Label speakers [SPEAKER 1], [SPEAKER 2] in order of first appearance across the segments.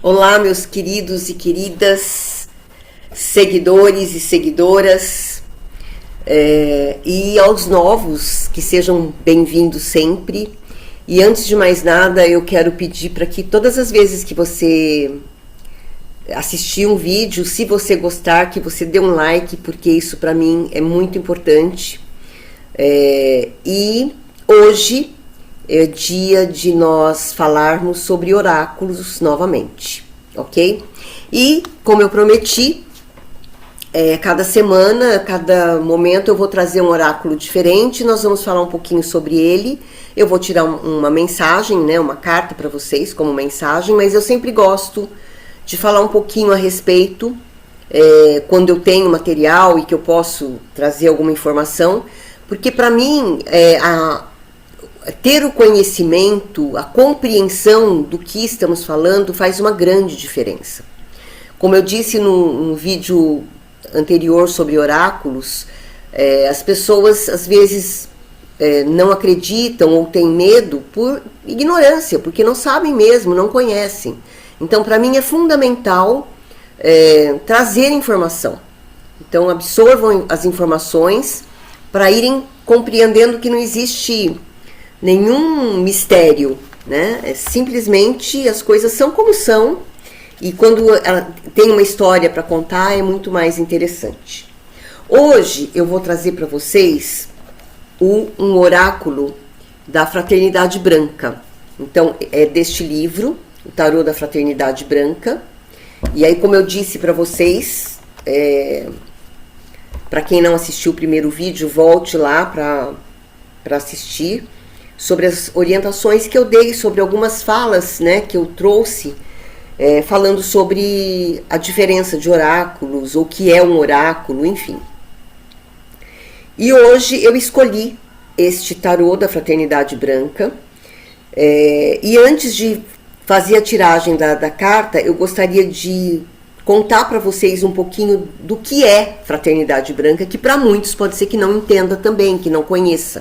[SPEAKER 1] Olá, meus queridos e queridas, seguidores e seguidoras, e aos novos, que sejam bem-vindos sempre. E antes de mais nada, eu quero pedir para que todas as vezes que você assistir um vídeo, se você gostar, que você dê um like, porque isso para mim é muito importante. E hoje é dia de nós falarmos sobre oráculos novamente, ok? E, como eu prometi, cada semana, cada momento eu vou trazer um oráculo diferente, nós vamos falar um pouquinho sobre ele, eu vou tirar uma mensagem, né, uma carta para vocês como mensagem, mas eu sempre gosto de falar um pouquinho a respeito, quando eu tenho material e que eu posso trazer alguma informação, porque para mim, ter o conhecimento, a compreensão do que estamos falando faz uma grande diferença. Como eu disse no vídeo anterior sobre oráculos, as pessoas às vezes não acreditam ou têm medo por ignorância, porque não sabem mesmo, não conhecem. Então, para mim é fundamental trazer informação. Então, absorvam as informações para irem compreendendo que não existe nenhum mistério, né? Simplesmente as coisas são como são, e quando ela tem uma história para contar é muito mais interessante. Hoje eu vou trazer para vocês um oráculo da Fraternidade Branca. Então é deste livro, o Tarô da Fraternidade Branca. E aí, como eu disse para vocês, para quem não assistiu o primeiro vídeo, volte lá para assistir, sobre as orientações que eu dei, sobre algumas falas, né, que eu trouxe, falando sobre a diferença de oráculos, ou o que é um oráculo, enfim. E hoje eu escolhi este tarô da Fraternidade Branca, e antes de fazer a tiragem da carta, eu gostaria de contar para vocês um pouquinho do que é Fraternidade Branca, que para muitos pode ser que não entenda também, que não conheça.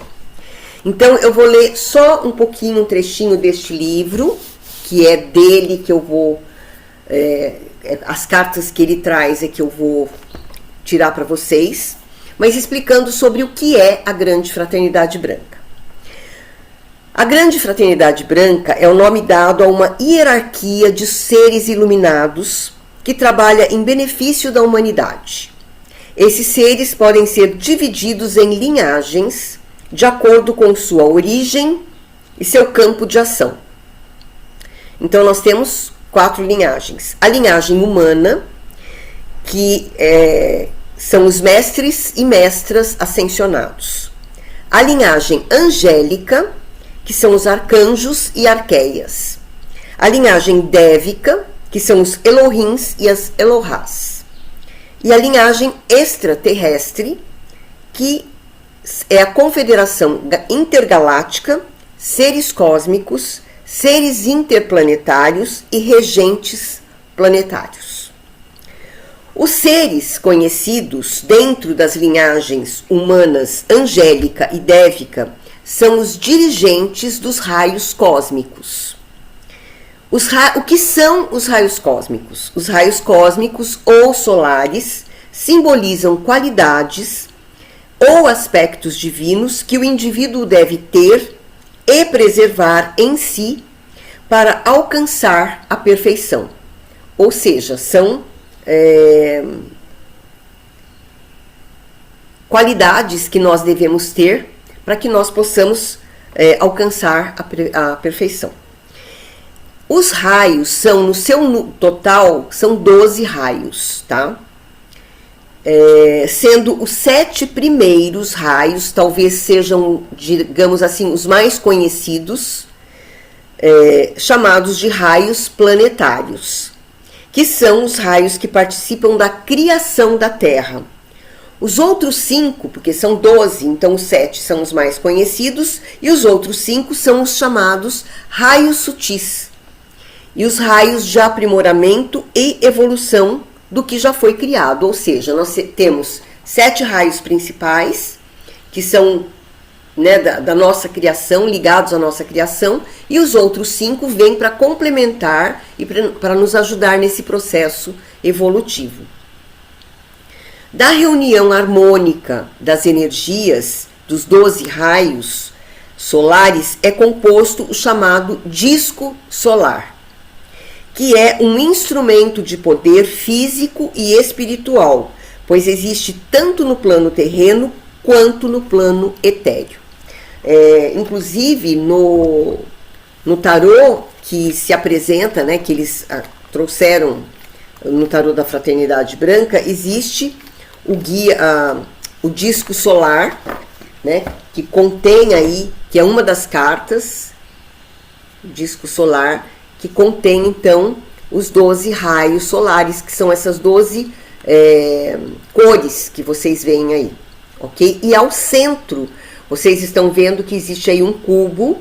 [SPEAKER 1] Então, eu vou ler só um pouquinho, um trechinho deste livro, que é dele que eu vou... as cartas que ele traz é que eu vou tirar para vocês, mas explicando sobre o que é a Grande Fraternidade Branca. A Grande Fraternidade Branca é o nome dado a uma hierarquia de seres iluminados que trabalha em benefício da humanidade. Esses seres podem ser divididos em linhagens, de acordo com sua origem e seu campo de ação. Então, nós temos 4 linhagens. A linhagem humana, que são os mestres e mestras ascensionados. A linhagem angélica, que são os arcanjos e arqueias. A linhagem dévica, que são os Elohims e as Elohás. E a linhagem extraterrestre, que é a confederação intergaláctica, seres cósmicos, seres interplanetários e regentes planetários. Os seres conhecidos dentro das linhagens humanas angélica e dévica são os dirigentes dos raios cósmicos. O que são os raios cósmicos? Os raios cósmicos ou solares simbolizam qualidades ou aspectos divinos que o indivíduo deve ter e preservar em si para alcançar a perfeição. Ou seja, são qualidades que nós devemos ter para que nós possamos alcançar a perfeição. Os raios são, no seu total, são 12 raios, tá? Sendo os 7 primeiros raios, talvez sejam, digamos assim, os mais conhecidos, chamados de raios planetários, que são os raios que participam da criação da Terra. Os outros 5, porque são 12, então os 7 são os mais conhecidos, e os outros 5 são os chamados raios sutis, e os raios de aprimoramento e evolução do que já foi criado. Ou seja, nós temos 7 raios principais, que são né, da nossa criação, ligados à nossa criação, e os outros 5 vêm para complementar e para nos ajudar nesse processo evolutivo. Da reunião harmônica das energias dos 12 raios solares é composto o chamado disco solar, que é um instrumento de poder físico e espiritual, pois existe tanto no plano terreno quanto no plano etéreo. Inclusive no tarô que se apresenta, né, que eles trouxeram no tarô da Fraternidade Branca, existe o guia, o disco solar, né, que contém aí, que é uma das cartas, o disco solar, que contém então os 12 raios solares, que são essas 12 cores que vocês veem aí, ok? E ao centro, vocês estão vendo que existe aí um cubo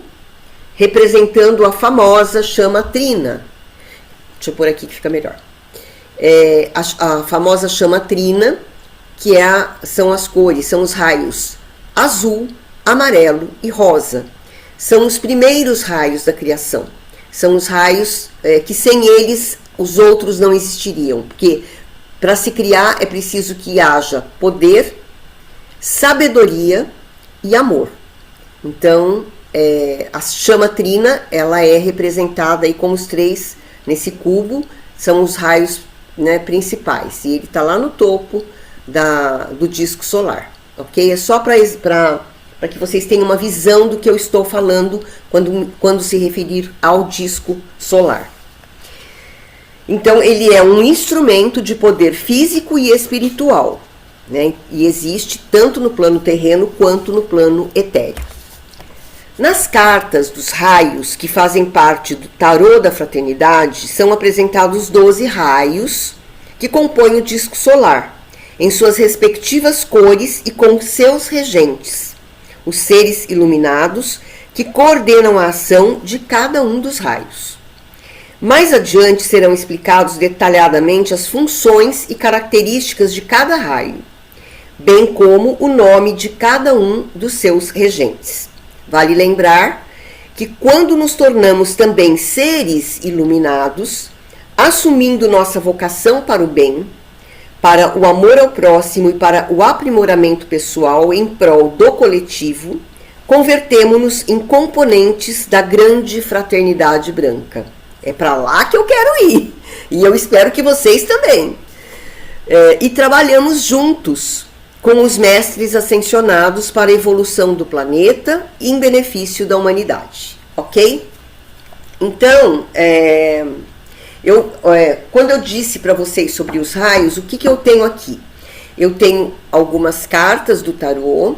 [SPEAKER 1] representando a famosa chama trina. Deixa eu pôr aqui que fica melhor. A famosa chama trina, que são as cores, são os raios azul, amarelo e rosa. São os primeiros raios da criação. São os raios que sem eles os outros não existiriam. Porque para se criar é preciso que haja poder, sabedoria e amor. Então, a chama trina, ela é representada aí como os 3 nesse cubo, são os raios, né, principais. E ele está lá no topo do disco solar, ok? É só para que vocês tenham uma visão do que eu estou falando quando se referir ao disco solar. Então, ele é um instrumento de poder físico e espiritual, né? E existe tanto no plano terreno quanto no plano etéreo. Nas cartas dos raios que fazem parte do tarô da fraternidade, são apresentados 12 raios que compõem o disco solar, em suas respectivas cores e com seus regentes, os seres iluminados que coordenam a ação de cada um dos raios. Mais adiante serão explicados detalhadamente as funções e características de cada raio, bem como o nome de cada um dos seus regentes. Vale lembrar que quando nos tornamos também seres iluminados, assumindo nossa vocação para o bem, para o amor ao próximo e para o aprimoramento pessoal em prol do coletivo, convertemos-nos em componentes da grande fraternidade branca. É para lá que eu quero ir, e eu espero que vocês também. E trabalhamos juntos com os mestres ascensionados para a evolução do planeta e em benefício da humanidade, ok? Então, quando eu disse para vocês sobre os raios, o que eu tenho aqui? Eu tenho algumas cartas do tarô,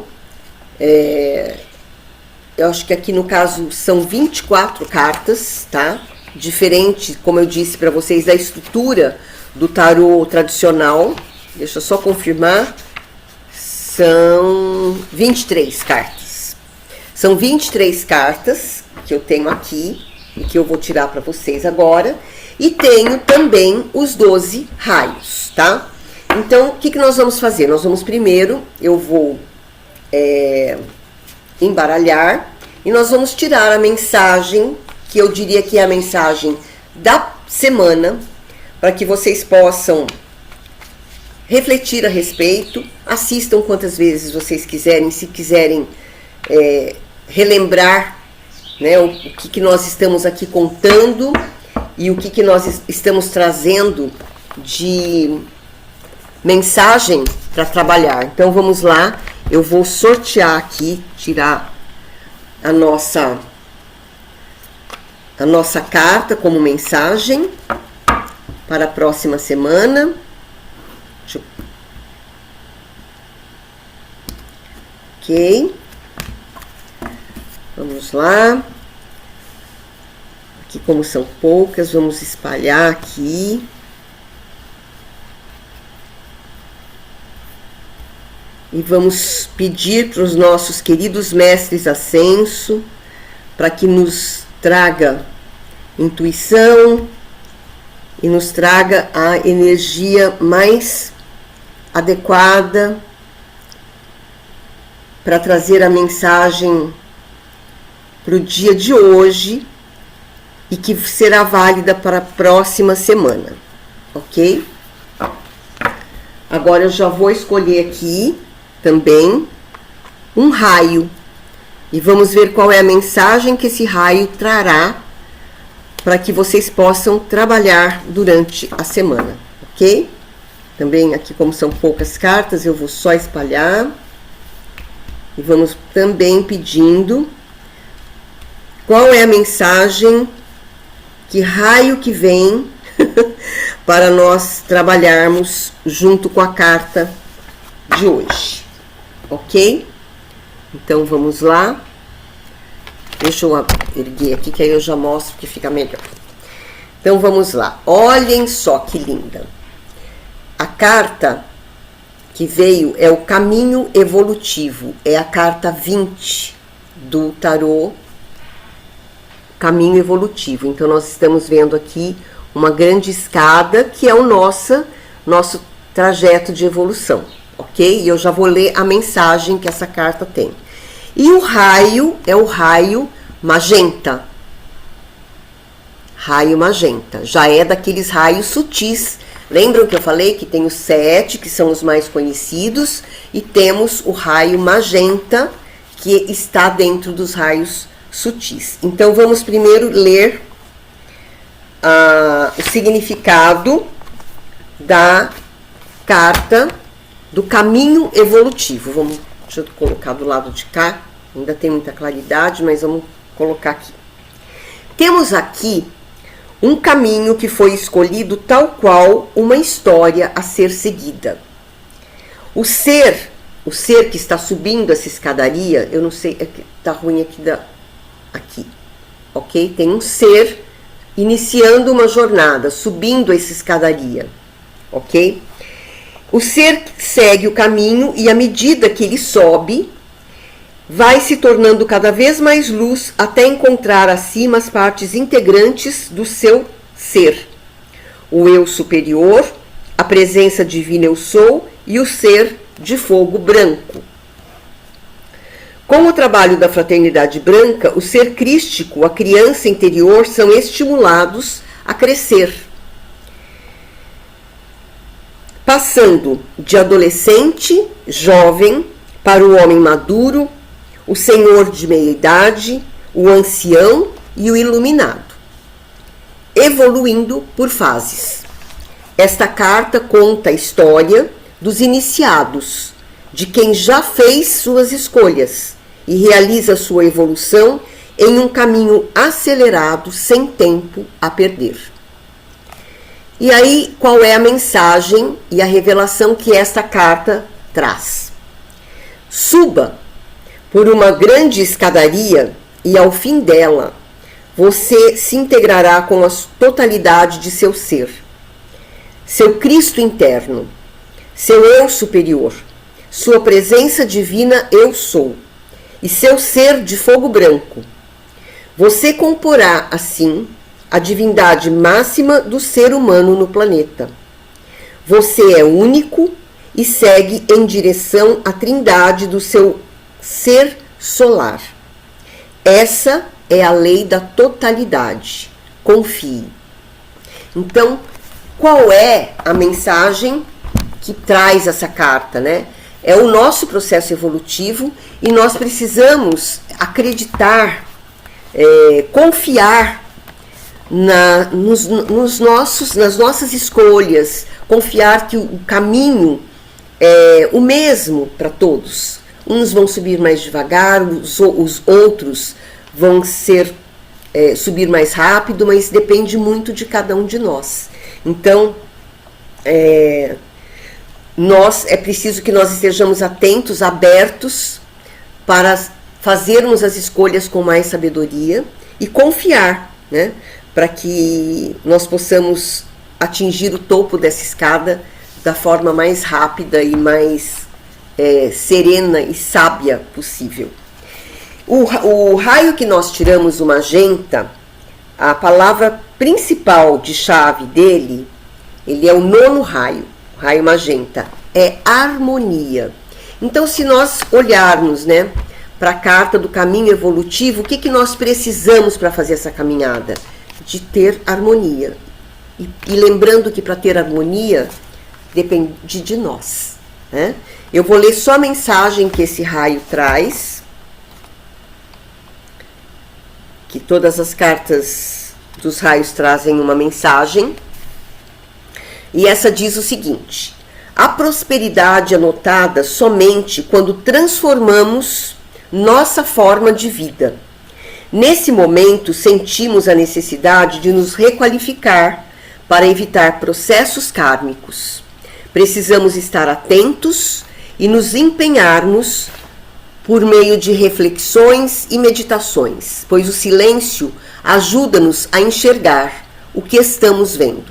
[SPEAKER 1] eu acho que aqui no caso são 24 cartas, tá? Diferente, como eu disse para vocês, da estrutura do tarô tradicional. Deixa eu só confirmar. São 23 cartas. São 23 cartas que eu tenho aqui e que eu vou tirar para vocês agora. E tenho também os 12 raios, tá? Então, o que nós vamos fazer? Nós vamos primeiro, eu vou embaralhar e nós vamos tirar a mensagem, que eu diria que é a mensagem da semana, para que vocês possam refletir a respeito, assistam quantas vezes vocês quiserem, se quiserem relembrar, né, o que nós estamos aqui contando e o que nós estamos trazendo de mensagem para trabalhar. Então vamos lá, eu vou sortear aqui, tirar a nossa carta como mensagem para a próxima semana. Ok, vamos lá. Aqui, como são poucas, vamos espalhar aqui. E vamos pedir para os nossos queridos mestres ascenso para que nos traga intuição e nos traga a energia mais adequada para trazer a mensagem para o dia de hoje e que será válida para a próxima semana, ok? Agora eu já vou escolher aqui também um raio e vamos ver qual é a mensagem que esse raio trará para que vocês possam trabalhar durante a semana, ok? Também aqui, como são poucas cartas, eu vou só espalhar e vamos também pedindo qual é a mensagem, que raio que vem para nós trabalharmos junto com a carta de hoje, ok? Então vamos lá. Deixa eu erguer aqui que aí eu já mostro que fica melhor. Então vamos lá. Olhem só que linda. A carta que veio é o caminho evolutivo. É a carta 20 do tarô Caminho Evolutivo. Então nós estamos vendo aqui uma grande escada que é o nosso trajeto de evolução, ok? E eu já vou ler a mensagem que essa carta tem. E o raio é o raio magenta. Raio magenta. Já é daqueles raios sutis. Lembram que eu falei que tem os 7, que são os mais conhecidos, e temos o raio magenta, que está dentro dos raios sutis. Então vamos primeiro ler o significado da carta do caminho evolutivo. Deixa eu colocar do lado de cá, ainda tem muita claridade, mas vamos colocar aqui. Temos aqui um caminho que foi escolhido tal qual uma história a ser seguida. O ser que está subindo essa escadaria, eu não sei, tá ruim aqui, ok? Tem um ser iniciando uma jornada, subindo essa escadaria, ok? O ser segue o caminho e à medida que ele sobe, vai se tornando cada vez mais luz até encontrar acima as partes integrantes do seu ser. O eu superior, a presença divina eu sou e o ser de fogo branco. Com o trabalho da fraternidade branca, o ser crístico, a criança interior, são estimulados a crescer, passando de adolescente, jovem, para o homem maduro, o senhor de meia-idade, o ancião e o iluminado, evoluindo por fases. Esta carta conta a história dos iniciados, de quem já fez suas escolhas e realiza sua evolução em um caminho acelerado, sem tempo a perder. E aí, qual é a mensagem e a revelação que esta carta traz? Suba por uma grande escadaria e ao fim dela, você se integrará com a totalidade de seu ser, seu Cristo interno, seu eu superior, sua presença divina eu sou, e seu ser de fogo branco. Você comporá, assim, a divindade máxima do ser humano no planeta. Você é único e segue em direção à trindade do seu ser solar. Essa é a lei da totalidade. Confie. Então, qual é a mensagem que traz essa carta, né? É o nosso processo evolutivo e nós precisamos acreditar, confiar nas nossas escolhas, confiar que o caminho é o mesmo para todos. Uns vão subir mais devagar, os outros vão subir mais rápido, mas depende muito de cada um de nós. Então, é preciso que nós estejamos atentos, abertos, para fazermos as escolhas com mais sabedoria e confiar, né, para que nós possamos atingir o topo dessa escada da forma mais rápida e mais serena e sábia possível. O raio que nós tiramos, o magenta, a palavra principal de chave dele, ele é o 9º raio, o raio magenta, é harmonia. Então, se nós olharmos, né, para a carta do caminho evolutivo, o que nós precisamos para fazer essa caminhada? De ter harmonia. E lembrando que para ter harmonia, depende de nós, né? Eu vou ler só a mensagem que esse raio traz, que todas as cartas dos raios trazem uma mensagem, e essa diz o seguinte: a prosperidade é notada somente quando transformamos nossa forma de vida. Nesse momento, sentimos a necessidade de nos requalificar para evitar processos kármicos. Precisamos estar atentos e nos empenharmos por meio de reflexões e meditações, pois o silêncio ajuda-nos a enxergar o que estamos vendo.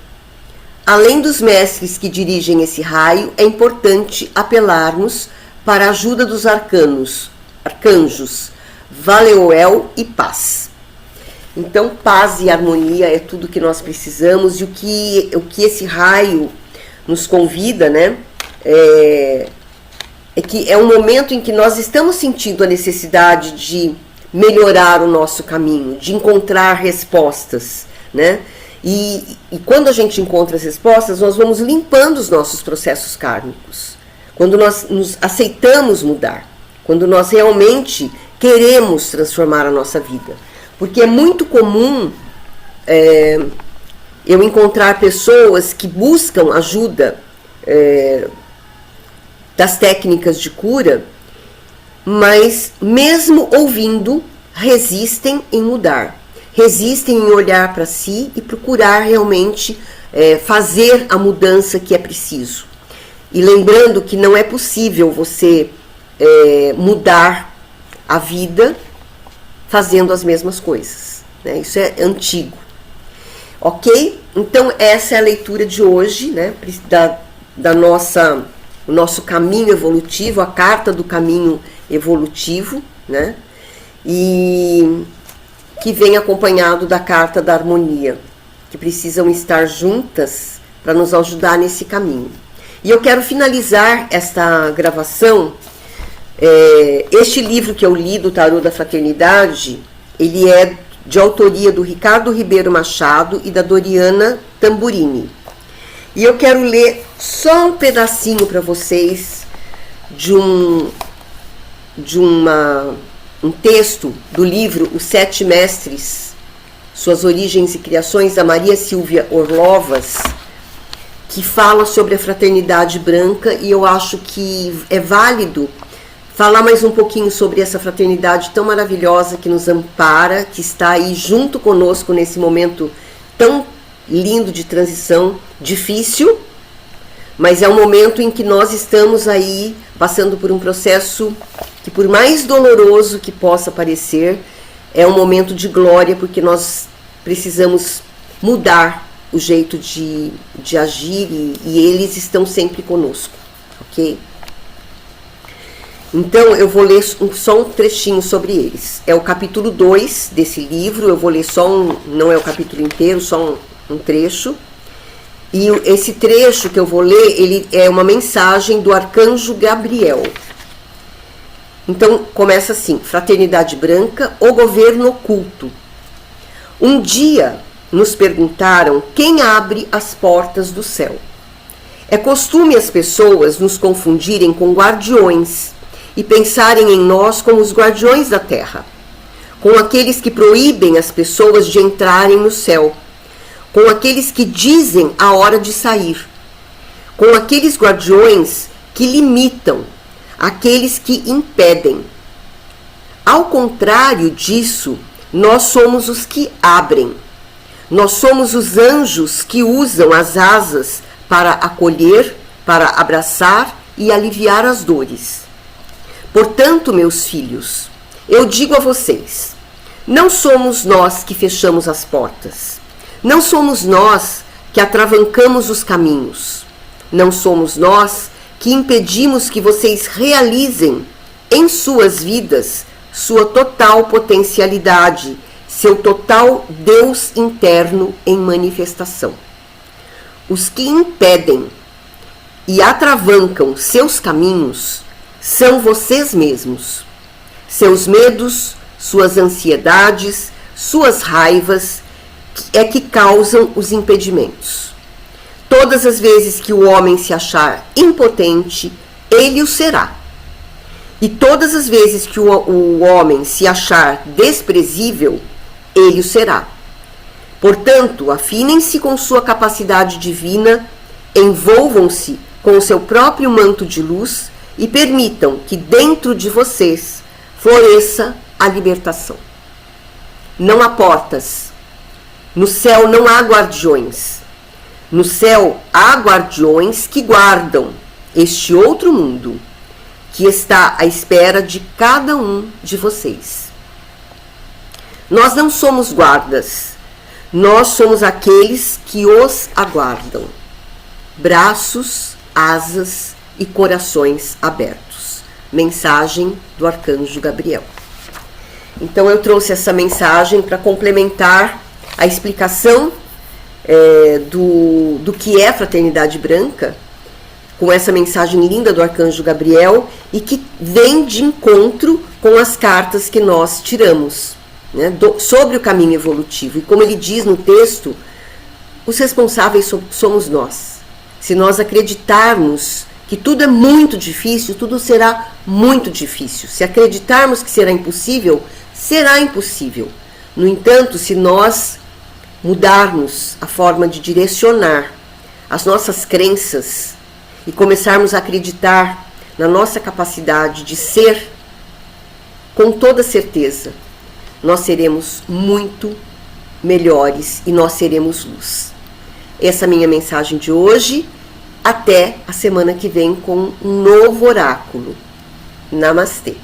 [SPEAKER 1] Além dos mestres que dirigem esse raio, é importante apelarmos para a ajuda dos arcanjos, Valeuel e Paz. Então, paz e harmonia é tudo que nós precisamos, e o que esse raio nos convida, né, é que é um momento em que nós estamos sentindo a necessidade de melhorar o nosso caminho, de encontrar respostas, né? E quando a gente encontra as respostas, nós vamos limpando os nossos processos kármicos. Quando nós nos aceitamos mudar, quando nós realmente queremos transformar a nossa vida. Porque é muito comum eu encontrar pessoas que buscam ajuda das técnicas de cura, mas mesmo ouvindo, resistem em mudar. Resistem em olhar para si e procurar realmente fazer a mudança que é preciso. E lembrando que não é possível você mudar a vida fazendo as mesmas coisas, né? Isso é antigo. Ok? Então essa é a leitura de hoje, né? O nosso caminho evolutivo, a carta do caminho evolutivo, né? E que vem acompanhado da carta da harmonia, que precisam estar juntas para nos ajudar nesse caminho. E eu quero finalizar esta gravação. Este livro que eu li do Tarô da Fraternidade, ele é de autoria do Ricardo Ribeiro Machado e da Doriana Tamburini. E eu quero ler só um pedacinho para vocês de um texto do livro Os Sete Mestres, Suas Origens e Criações, da Maria Silvia Orlovas, que fala sobre a fraternidade branca, e eu acho que é válido falar mais um pouquinho sobre essa fraternidade tão maravilhosa que nos ampara, que está aí junto conosco nesse momento tão lindo de transição, difícil, mas é um momento em que nós estamos aí passando por um processo que, por mais doloroso que possa parecer, é um momento de glória, porque nós precisamos mudar o jeito de agir, e eles estão sempre conosco, ok? Então, eu vou ler só um trechinho sobre eles. É o capítulo 2 desse livro, eu vou ler só não é o capítulo inteiro, só um trecho. E esse trecho que eu vou ler, ele é uma mensagem do arcanjo Gabriel. Então, começa assim: Fraternidade Branca, o governo oculto. Um dia nos perguntaram quem abre as portas do céu. É costume as pessoas nos confundirem com guardiões e pensarem em nós como os guardiões da terra, com aqueles que proíbem as pessoas de entrarem no céu, com aqueles que dizem a hora de sair, com aqueles guardiões que limitam, aqueles que impedem. Ao contrário disso, nós somos os que abrem. Nós somos os anjos que usam as asas para acolher, para abraçar e aliviar as dores. Portanto, meus filhos, eu digo a vocês, não somos nós que fechamos as portas, não somos nós que atravancamos os caminhos, não somos nós que impedimos que vocês realizem em suas vidas sua total potencialidade, seu total Deus interno em manifestação. Os que impedem e atravancam seus caminhos são vocês mesmos. Seus medos, suas ansiedades, suas raivas é que causam os impedimentos. Todas as vezes que o homem se achar impotente, ele o será. E todas as vezes que o homem se achar desprezível, ele o será. Portanto, afinem-se com sua capacidade divina, envolvam-se com o seu próprio manto de luz e permitam que dentro de vocês floresça a libertação. Não há portas. No céu não há guardiões. No céu há guardiões que guardam este outro mundo, que está à espera de cada um de vocês. Nós não somos guardas, nós somos aqueles que os aguardam. Braços, asas e corações abertos. Mensagem do Arcanjo Gabriel. Então eu trouxe essa mensagem para complementar a explicação do que é Fraternidade Branca, com essa mensagem linda do Arcanjo Gabriel e que vem de encontro com as cartas que nós tiramos, né, sobre o caminho evolutivo. E como ele diz no texto, os responsáveis somos nós. Se nós acreditarmos que tudo é muito difícil, tudo será muito difícil. Se acreditarmos que será impossível, será impossível. No entanto, se nós mudarmos a forma de direcionar as nossas crenças e começarmos a acreditar na nossa capacidade de ser, com toda certeza, nós seremos muito melhores e nós seremos luz. Essa é a minha mensagem de hoje. Até a semana que vem com um novo oráculo. Namastê.